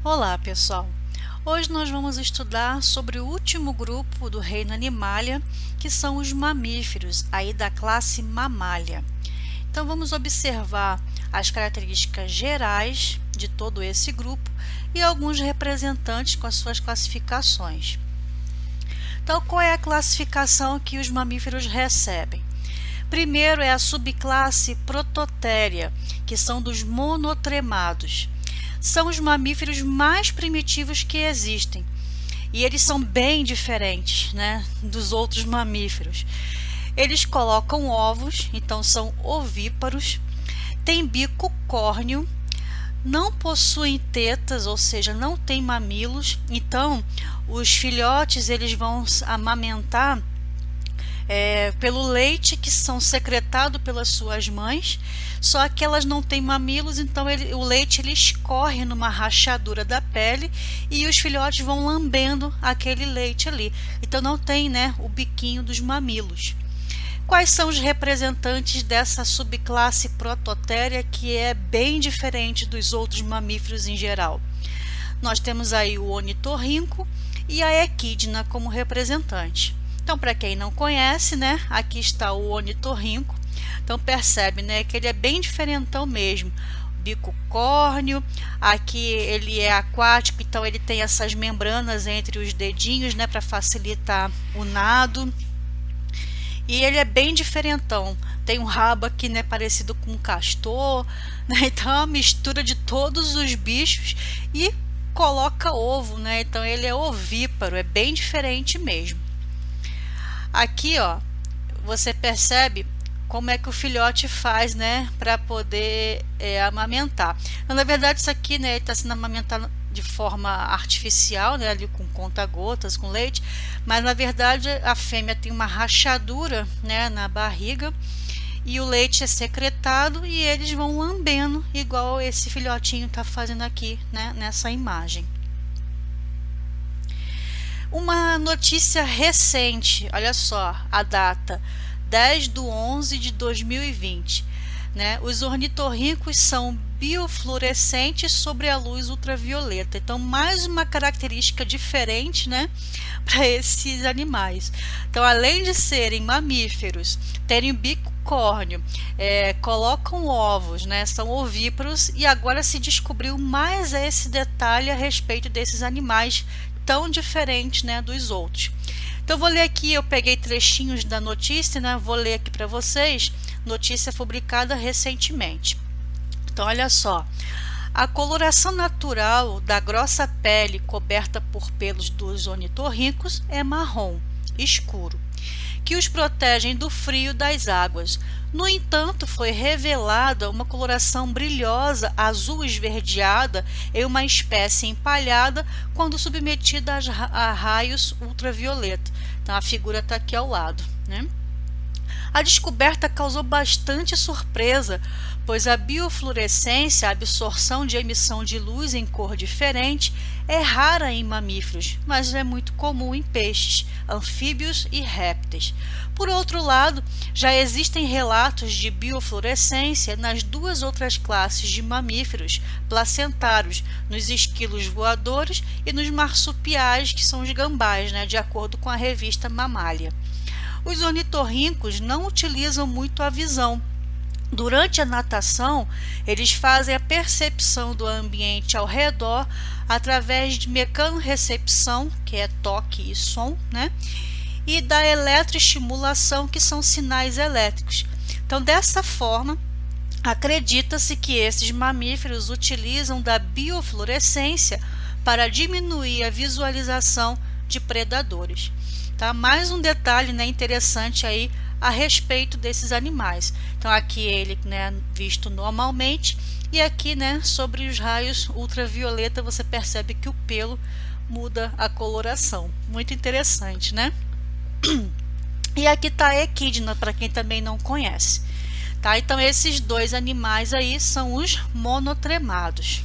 Olá, pessoal! Hoje nós vamos estudar sobre o último grupo do reino Animalia, que são os mamíferos, aí da classe Mammalia. Então vamos observar as características gerais de todo esse grupo e alguns representantes com as suas classificações. Então, qual é a classificação que os mamíferos recebem? Primeiro é a subclasse Prototheria, que são dos monotremados. São os mamíferos mais primitivos que existem e eles são bem diferentes, né, dos outros mamíferos. Eles colocam ovos, então são ovíparos, têm bico córneo, não possuem tetas, ou seja, não têm mamilos, então os filhotes eles vão amamentar pelo leite que são secretados pelas suas mães, só que elas não têm mamilos, então o leite ele escorre numa rachadura da pele e os filhotes vão lambendo aquele leite ali. Então não tem, né, o biquinho dos mamilos. Quais são os representantes dessa subclasse Prototheria, que é bem diferente dos outros mamíferos em geral? Nós temos aí o ornitorrinco e a equidna como representantes. Então, para quem não conhece, né, aqui está o ornitorrinco. Então, percebe, né, que ele é bem diferentão mesmo. Bico córneo, aqui ele é aquático, então ele tem essas membranas entre os dedinhos, né, para facilitar o nado. E ele é bem diferentão. Tem um rabo aqui, né, parecido com um castor, né, então é uma mistura de todos os bichos e coloca ovo, né, então ele é ovíparo, é bem diferente mesmo. Aqui, ó, você percebe como é que o filhote faz, né, para poder amamentar. Então, na verdade, isso aqui, né, está sendo amamentado de forma artificial, né, ali com conta-gotas, com leite, mas na verdade a fêmea tem uma rachadura, né, na barriga e o leite é secretado e eles vão lambendo, igual esse filhotinho está fazendo aqui, né, nessa imagem. Uma notícia recente, olha só a data, 10/11/2020, né? Os ornitorrincos são biofluorescentes sobre a luz ultravioleta. Então, mais uma característica diferente, né, para esses animais. Então, além de serem mamíferos, terem bico córneo, colocam ovos, né, são ovíparos, e agora se descobriu mais esse detalhe a respeito desses animais tão diferente, né, dos outros. Então vou ler aqui, eu peguei trechinhos da notícia, né, vou ler aqui para vocês, notícia publicada recentemente. Então olha só, a coloração natural da grossa pele coberta por pelos dos ornitorrincos é marrom escuro, que os protegem do frio das águas. No entanto, foi revelada uma coloração brilhosa, azul esverdeada, em uma espécie empalhada quando submetida a raios ultravioleta. Então, a figura está aqui ao lado, né? A descoberta causou bastante surpresa, pois a biofluorescência, a absorção de emissão de luz em cor diferente, é rara em mamíferos, mas é muito comum em peixes, anfíbios e répteis. Por outro lado, já existem relatos de biofluorescência nas duas outras classes de mamíferos placentários, nos esquilos voadores e nos marsupiais, que são os gambás, né, de acordo com a revista Mammalia. Os ornitorrincos não utilizam muito a visão. Durante a natação, eles fazem a percepção do ambiente ao redor através de mecanorrecepção, que é toque e som, né? E da eletroestimulação, que são sinais elétricos. Então, dessa forma, acredita-se que esses mamíferos utilizam da biofluorescência para diminuir a visualização de predadores. Tá? Mais um detalhe, né, interessante aí a respeito desses animais. Então aqui ele, né, visto normalmente, e aqui, né, sobre os raios ultravioleta você percebe que o pelo muda a coloração. Muito interessante, né? E aqui está a equidna, para quem também não conhece. Tá? Então esses dois animais aí são os monotremados.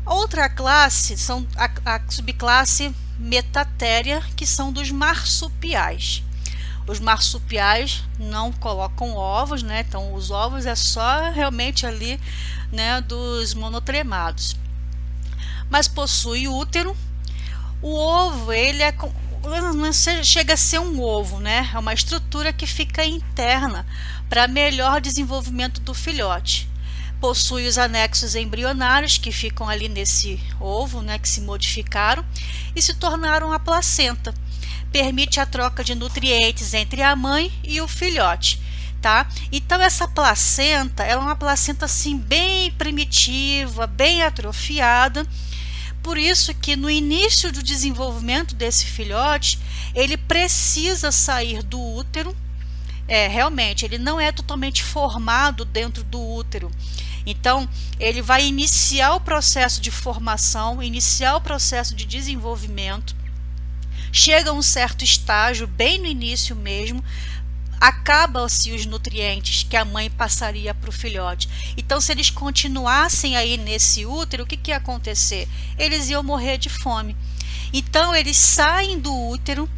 Outra classe são a subclasse Metatheria, que são dos marsupiais. Os marsupiais não colocam ovos, né? Então os ovos é só realmente ali, né, dos monotremados. mas possui útero. O ovo, ele não chega a ser um ovo, né? É uma estrutura que fica interna para melhor desenvolvimento do filhote. Possui os anexos embrionários que ficam ali nesse ovo, né, que se modificaram e se tornaram a placenta. Permite a troca de nutrientes entre a mãe e o filhote, tá? Então essa placenta, ela é uma placenta assim bem primitiva, bem atrofiada. Por isso que no início do desenvolvimento desse filhote, ele precisa sair do útero. Realmente, ele não é totalmente formado dentro do útero. Então, ele vai iniciar o processo de formação, iniciar o processo de desenvolvimento. Chega a um certo estágio, bem no início mesmo, acabam-se os nutrientes que a mãe passaria para o filhote. Então, se eles continuassem aí nesse útero, o que ia acontecer? Eles iam morrer de fome. Então, eles saem do útero,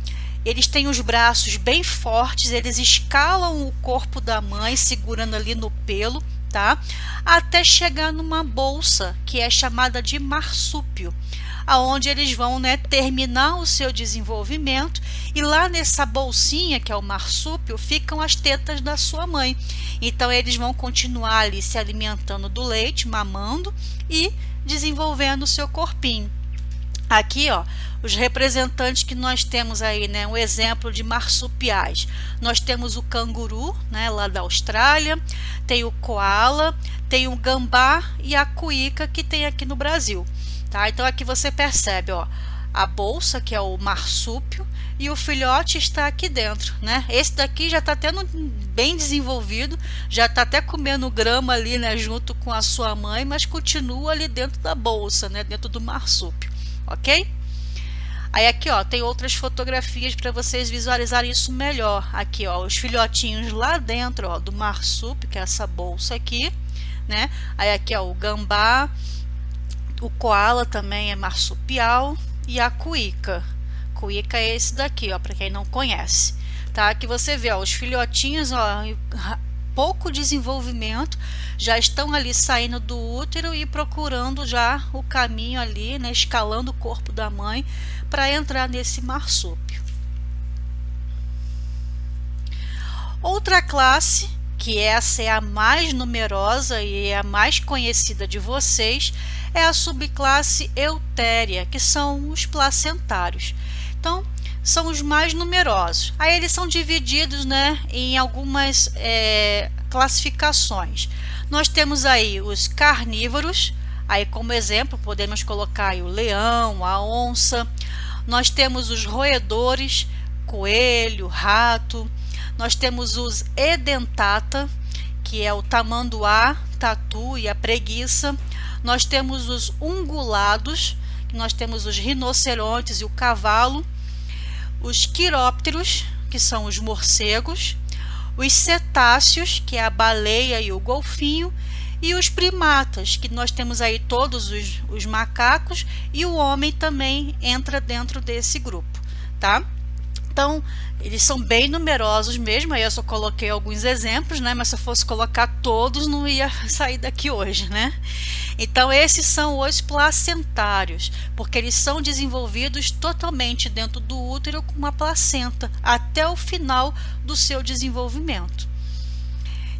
eles têm os braços bem fortes, eles escalam o corpo da mãe, segurando ali no pelo, tá? Até chegar numa bolsa, que é chamada de marsúpio, aonde eles vão, né, terminar o seu desenvolvimento, e lá nessa bolsinha, que é o marsúpio, ficam as tetas da sua mãe. Então eles vão continuar ali se alimentando do leite, mamando e desenvolvendo o seu corpinho. Aqui, ó, os representantes que nós temos aí, né, um exemplo de marsupiais. Nós temos o canguru, né, lá da Austrália, tem o koala, tem o gambá e a cuíca que tem aqui no Brasil. Tá? Então aqui você percebe, ó, a bolsa, que é o marsúpio, e o filhote está aqui dentro, né? Esse daqui já está tendo bem desenvolvido, já está até comendo grama ali, né, junto com a sua mãe, mas continua ali dentro da bolsa, né, dentro do marsúpio, ok? Aí aqui, ó, tem outras fotografias para vocês visualizarem isso melhor. Aqui, ó, os filhotinhos lá dentro, ó, do marsúpio, que é essa bolsa aqui, né? Aí aqui, ó, o gambá, o koala também é marsupial, e a cuíca. Cuíca é esse daqui, ó, para quem não conhece, tá? Que você vê, ó, os filhotinhos, ó, pouco desenvolvimento, já estão ali saindo do útero e procurando já o caminho ali, né, escalando o corpo da mãe para entrar nesse marsúpio. Outra classe, que essa é a mais numerosa e é a mais conhecida de vocês, é a subclasse Eutéria, que são os placentários. Então, são os mais numerosos. Aí eles são divididos, né, em algumas classificações. Nós temos aí os carnívoros, aí como exemplo podemos colocar aí o leão, a onça. Nós temos os roedores, coelho, rato. Nós temos os edentata, que é o tamanduá, tatu e a preguiça. Nós temos os ungulados, nós temos os rinocerontes e o cavalo, os quirópteros, que são os morcegos, os cetáceos, que é a baleia e o golfinho, e os primatas, que nós temos aí todos os macacos, e o homem também entra dentro desse grupo, tá? Então, eles são bem numerosos mesmo, aí eu só coloquei alguns exemplos, né? Mas se eu fosse colocar todos, não ia sair daqui hoje, né? Então, esses são os placentários, porque eles são desenvolvidos totalmente dentro do útero com uma placenta, até o final do seu desenvolvimento.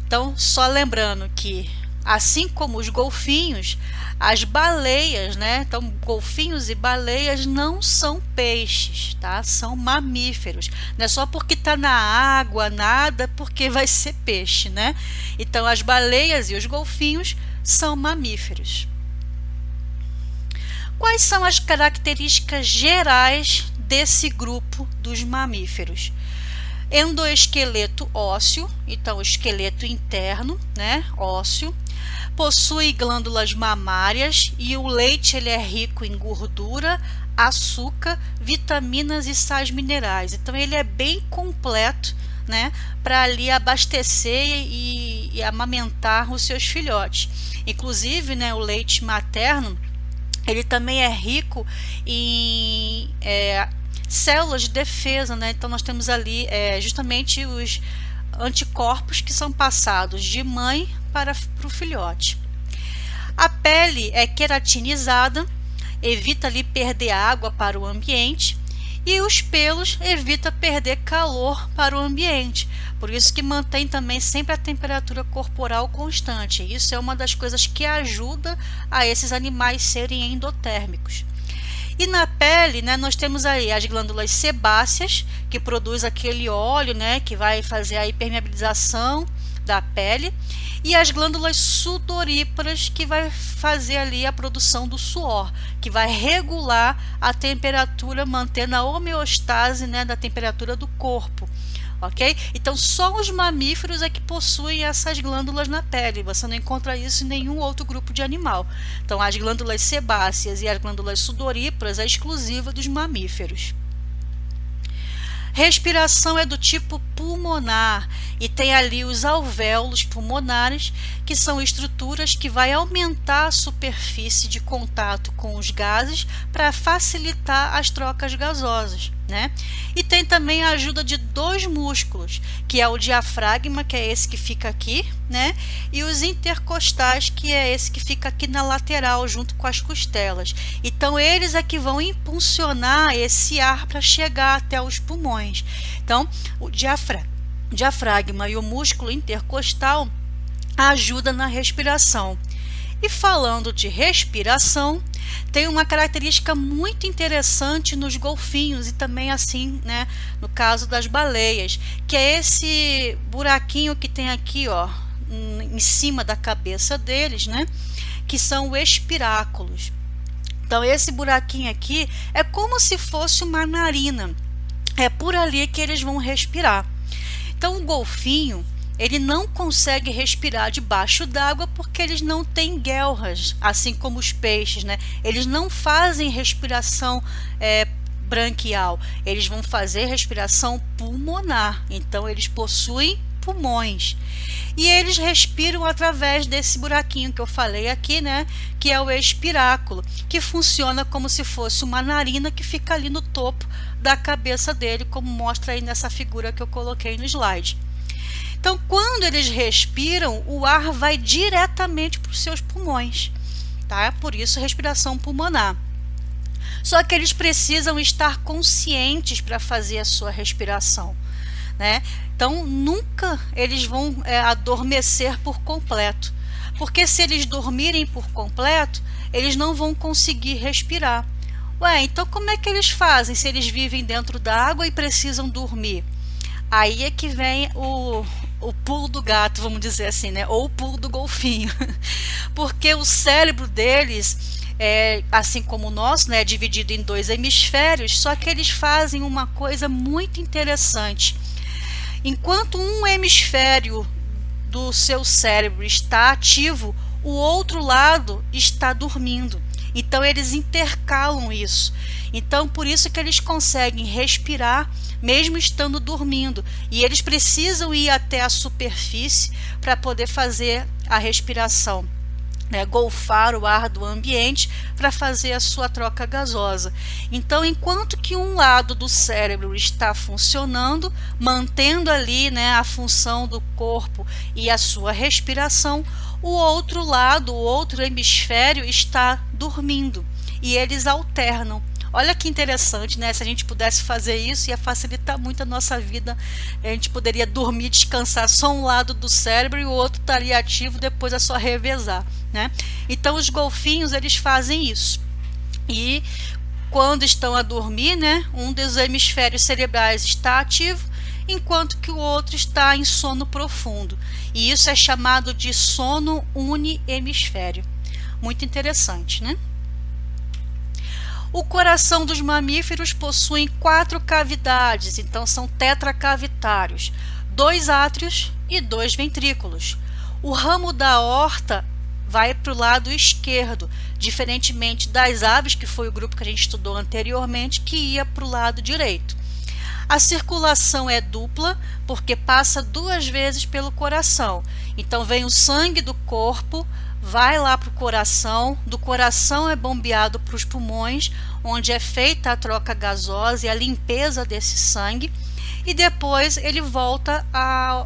Então, só lembrando que, assim como os golfinhos, as baleias, né? Então, golfinhos e baleias não são peixes, tá? São mamíferos. Não é só porque está na água, nada, porque vai ser peixe, né? Então, as baleias e os golfinhos são mamíferos. Quais são as características gerais desse grupo dos mamíferos? Endoesqueleto ósseo, então o esqueleto interno, né, ósseo. Possui glândulas mamárias e o leite ele é rico em gordura, açúcar, vitaminas e sais minerais. Então ele é bem completo, né, para ali abastecer e amamentar os seus filhotes. Inclusive, né, o leite materno ele também é rico em células de defesa, né? Então nós temos ali justamente os anticorpos que são passados de mãe para o filhote. A pele é queratinizada evita ali perder água para o ambiente, e os pelos evita perder calor para o ambiente. Por isso que mantém também sempre a temperatura corporal constante. Isso é uma das coisas que ajuda a esses animais serem endotérmicos. E na pele, né, nós temos aí as glândulas sebáceas, que produz aquele óleo, né, que vai fazer a impermeabilização da pele, e as glândulas sudoríparas, que vai fazer ali a produção do suor, que vai regular a temperatura, mantendo a homeostase, né, da temperatura do corpo. Ok? Então, só os mamíferos é que possuem essas glândulas na pele. Você não encontra isso em nenhum outro grupo de animal. Então, as glândulas sebáceas e as glândulas sudoríparas é exclusiva dos mamíferos. Respiração é do tipo pulmonar e tem ali os alvéolos pulmonares, que são estruturas que vai aumentar a superfície de contato com os gases para facilitar as trocas gasosas, né? E tem também a ajuda de dois músculos, que é o diafragma, que é esse que fica aqui, né? E os intercostais, que é esse que fica aqui na lateral, junto com as costelas. Então, eles é que vão impulsionar esse ar para chegar até os pulmões. Então, o diafragma e o músculo intercostal ajuda na respiração. E falando de respiração, tem uma característica muito interessante nos golfinhos e também assim, né, no caso das baleias, que é esse buraquinho que tem aqui, ó, em cima da cabeça deles, né, que são os espiráculos. Então, esse buraquinho aqui é como se fosse uma narina. É por ali que eles vão respirar. Então, o golfinho, ele não consegue respirar debaixo d'água porque eles não têm guelras, assim como os peixes, né? Eles não fazem respiração branquial, eles vão fazer respiração pulmonar. Então, eles possuem pulmões. E eles respiram através desse buraquinho que eu falei aqui, né? Que é o espiráculo, que funciona como se fosse uma narina que fica ali no topo da cabeça dele, como mostra aí nessa figura que eu coloquei no slide. Então, quando eles respiram, o ar vai diretamente para os seus pulmões, tá? Por isso, respiração pulmonar. Só que eles precisam estar conscientes para fazer a sua respiração, né? Então, nunca eles vão adormecer por completo, porque se eles dormirem por completo, eles não vão conseguir respirar. Ué, então como é que eles fazem se eles vivem dentro da água e precisam dormir? Aí é que vem o pulo do gato, vamos dizer assim, né? Ou o pulo do golfinho. Porque o cérebro deles, assim como o nosso, né, é dividido em dois hemisférios, só que eles fazem uma coisa muito interessante. Enquanto um hemisfério do seu cérebro está ativo, o outro lado está dormindo. Então, eles intercalam isso. Então, por isso que eles conseguem respirar mesmo estando dormindo. E eles precisam ir até a superfície para poder fazer a respiração, né? Golfar o ar do ambiente para fazer a sua troca gasosa. Então, enquanto que um lado do cérebro está funcionando, mantendo ali, né, a função do corpo e a sua respiração, o outro lado, o outro hemisfério está dormindo e eles alternam. Olha que interessante, né? Se a gente pudesse fazer isso, ia facilitar muito a nossa vida. A gente poderia dormir, descansar só um lado do cérebro e o outro estaria ativo, depois é só revezar, né? Então, os golfinhos, eles fazem isso. E quando estão a dormir, né, um dos hemisférios cerebrais está ativo, enquanto que o outro está em sono profundo. E isso é chamado de sono unihemisfério. Muito interessante, né? O coração dos mamíferos possui 4 cavidades, então são tetracavitários, 2 átrios e 2 ventrículos. O ramo da aorta vai para o lado esquerdo, diferentemente das aves, que foi o grupo que a gente estudou anteriormente, que ia para o lado direito. A circulação é dupla, porque passa 2 vezes pelo coração. Então, vem o sangue do corpo, vai lá para o coração, do coração é bombeado para os pulmões, onde é feita a troca gasosa e a limpeza desse sangue, e depois ele volta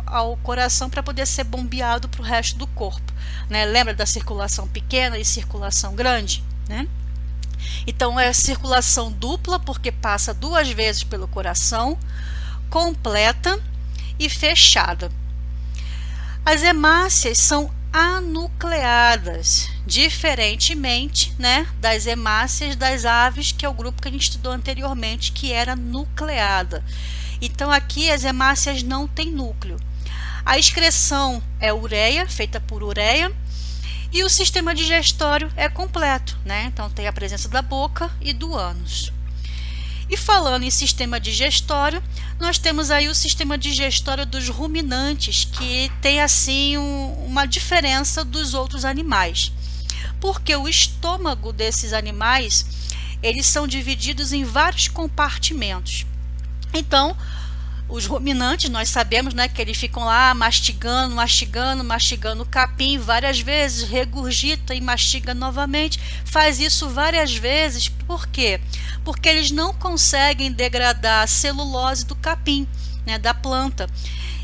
ao coração para poder ser bombeado para o resto do corpo, né? Lembra da circulação pequena e circulação grande, né? Então é circulação dupla, porque passa 2 vezes pelo coração, completa e fechada. As hemácias são anucleadas, diferentemente, né, das hemácias das aves, que é o grupo que a gente estudou anteriormente, que era nucleada. Então aqui as hemácias não têm núcleo. A excreção é ureia, feita por ureia, e o sistema digestório é completo, né? Então tem a presença da boca e do ânus. E falando em sistema digestório, nós temos aí o sistema digestório dos ruminantes, que tem assim uma diferença dos outros animais. Porque o estômago desses animais, eles são divididos em vários compartimentos. Então, os ruminantes, nós sabemos, né, que eles ficam lá mastigando o capim várias vezes, regurgita e mastiga novamente, faz isso várias vezes. Por quê? Porque eles não conseguem degradar a celulose do capim, né, da planta.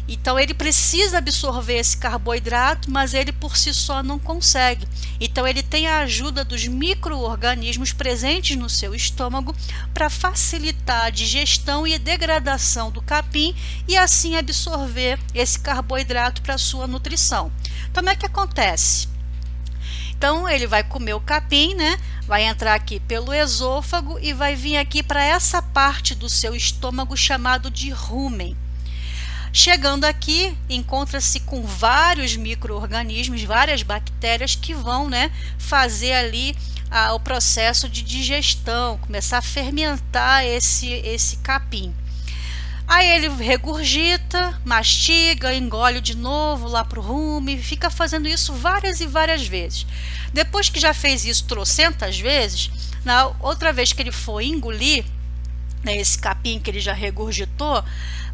Então ele precisa absorver esse carboidrato, mas ele por si só não consegue. Então ele tem a ajuda dos micro-organismos presentes no seu estômago para facilitar a digestão e a degradação do capim e assim absorver esse carboidrato para a sua nutrição. Então, como é que acontece? Então ele vai comer o capim, né? Vai entrar aqui pelo esôfago e vai vir aqui para essa parte do seu estômago chamado de rumen. Chegando aqui, encontra-se com vários micro-organismos, várias bactérias que vão, né, fazer ali o processo de digestão, começar a fermentar esse capim. Aí ele regurgita, mastiga, engole de novo lá para o rumen, fica fazendo isso várias e várias vezes. Depois que já fez isso trocentas vezes, na outra vez que ele for engolir, né, esse capim que ele já regurgitou,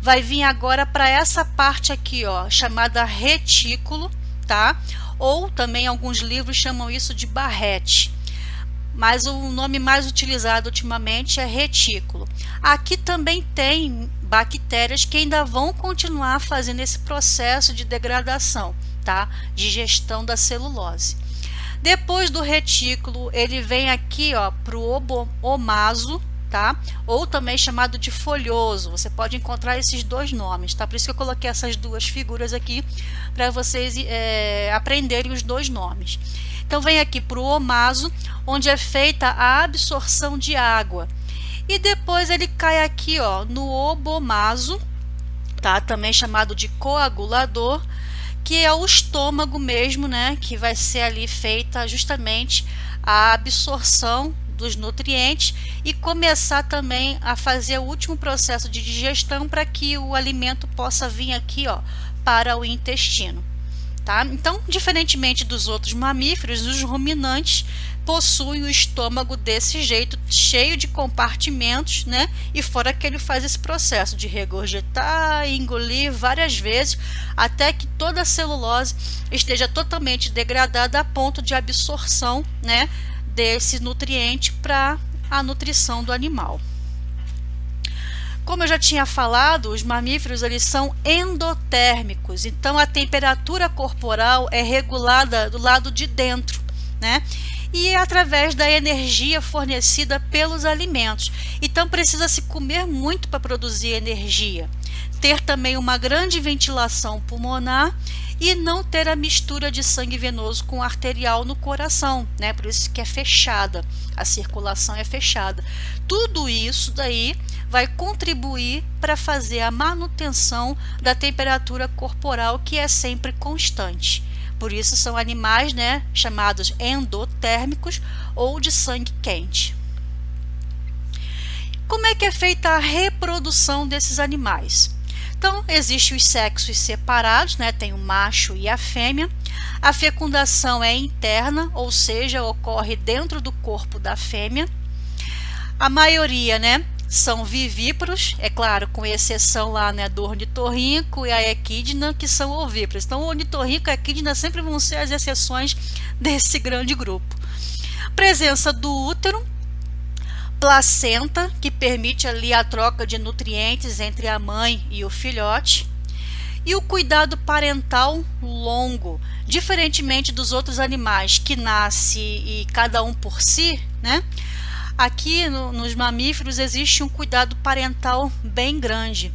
vai vir agora para essa parte aqui, ó, chamada retículo, tá? Ou também alguns livros chamam isso de barrete, mas o nome mais utilizado ultimamente é retículo. Aqui também tem bactérias que ainda vão continuar fazendo esse processo de degradação, tá? Digestão da celulose. Depois do retículo, ele vem aqui, ó, para o omaso, tá? Ou também chamado de folhoso. Você pode encontrar esses dois nomes, tá? Por isso que eu coloquei essas duas figuras aqui para vocês aprenderem os dois nomes. Então vem aqui para o omaso, onde é feita a absorção de água. E depois ele cai aqui, ó, no obomaso, tá? Também chamado de coagulador, que é o estômago mesmo, né? Que vai ser ali feita justamente a absorção dos nutrientes e começar também a fazer o último processo de digestão para que o alimento possa vir aqui, ó, para o intestino, tá? Então, diferentemente dos outros mamíferos, os ruminantes possuem o estômago desse jeito, cheio de compartimentos, né? E fora que ele faz esse processo de regurgitar e engolir várias vezes até que toda a celulose esteja totalmente degradada a ponto de absorção, né, desse nutriente para a nutrição do animal. Como eu já tinha falado, os mamíferos eles são endotérmicos, então a temperatura corporal é regulada do lado de dentro, né? E é através da energia fornecida pelos alimentos. Então precisa-se comer muito para produzir energia, ter também uma grande ventilação pulmonar e não ter a mistura de sangue venoso com arterial no coração, né? Por isso que é fechada, a circulação é fechada. Tudo isso daí vai contribuir para fazer a manutenção da temperatura corporal, que é sempre constante. Por isso são animais, né, chamados endotérmicos ou de sangue quente. Como é que é feita a reprodução desses animais? Então, existem os sexos separados, né? Tem o macho e a fêmea. A fecundação é interna, ou seja, ocorre dentro do corpo da fêmea. A maioria, né, são vivíparos, é claro, com exceção lá, né, do ornitorrinco e a equidna, que são ovíparos. Então, o ornitorrinco e a equidna sempre vão ser as exceções desse grande grupo. Presença do útero, placenta, que permite ali a troca de nutrientes entre a mãe e o filhote, e o cuidado parental longo, diferentemente dos outros animais que nasce e cada um por si, né? Aqui nos mamíferos existe um cuidado parental bem grande.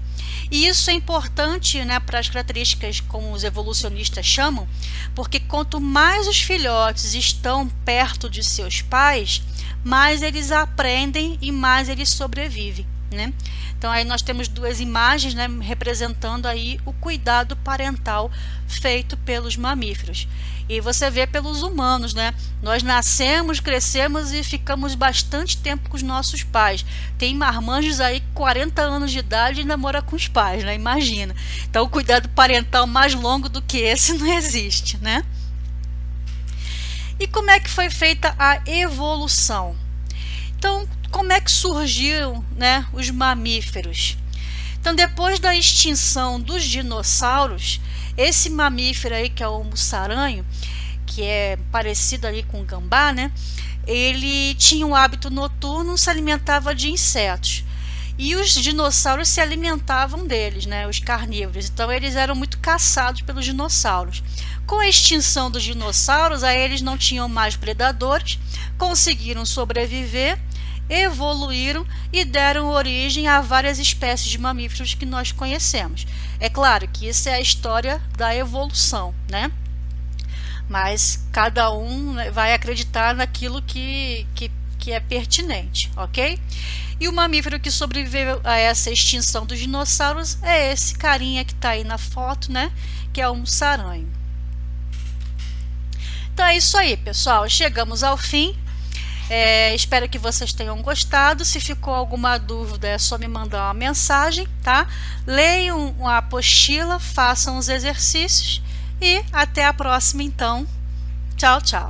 E isso é importante, né, para as características, como os evolucionistas chamam, porque quanto mais os filhotes estão perto de seus pais, mais eles aprendem e mais eles sobrevivem, né? Então aí nós temos duas imagens, né, representando aí o cuidado parental feito pelos mamíferos. E você vê pelos humanos, né? Nós nascemos, crescemos e ficamos bastante tempo com os nossos pais. Tem marmanjos aí com 40 anos de idade e ainda mora com os pais, né? Imagina. Então o cuidado parental mais longo do que esse não existe, né? E como é que foi feita a evolução? Então, como é que surgiram, né, os mamíferos? Então, depois da extinção dos dinossauros, esse mamífero aí, que é o mussaranho, que é parecido ali com o gambá, né, ele tinha um hábito noturno, se alimentava de insetos. E os dinossauros se alimentavam deles, né, os carnívoros. Então, eles eram muito caçados pelos dinossauros. Com a extinção dos dinossauros, aí eles não tinham mais predadores, conseguiram sobreviver, evoluíram e deram origem a várias espécies de mamíferos que nós conhecemos. É claro que isso é a história da evolução, né? Mas cada um vai acreditar naquilo que é pertinente, ok? E o mamífero que sobreviveu a essa extinção dos dinossauros é esse carinha que está aí na foto, né? Que é o mussaranho. Então é isso aí, pessoal. Chegamos ao fim. Espero que vocês tenham gostado. Se ficou alguma dúvida, é só me mandar uma mensagem, tá? Leiam a apostila, façam os exercícios e até a próxima, então. Tchau, tchau.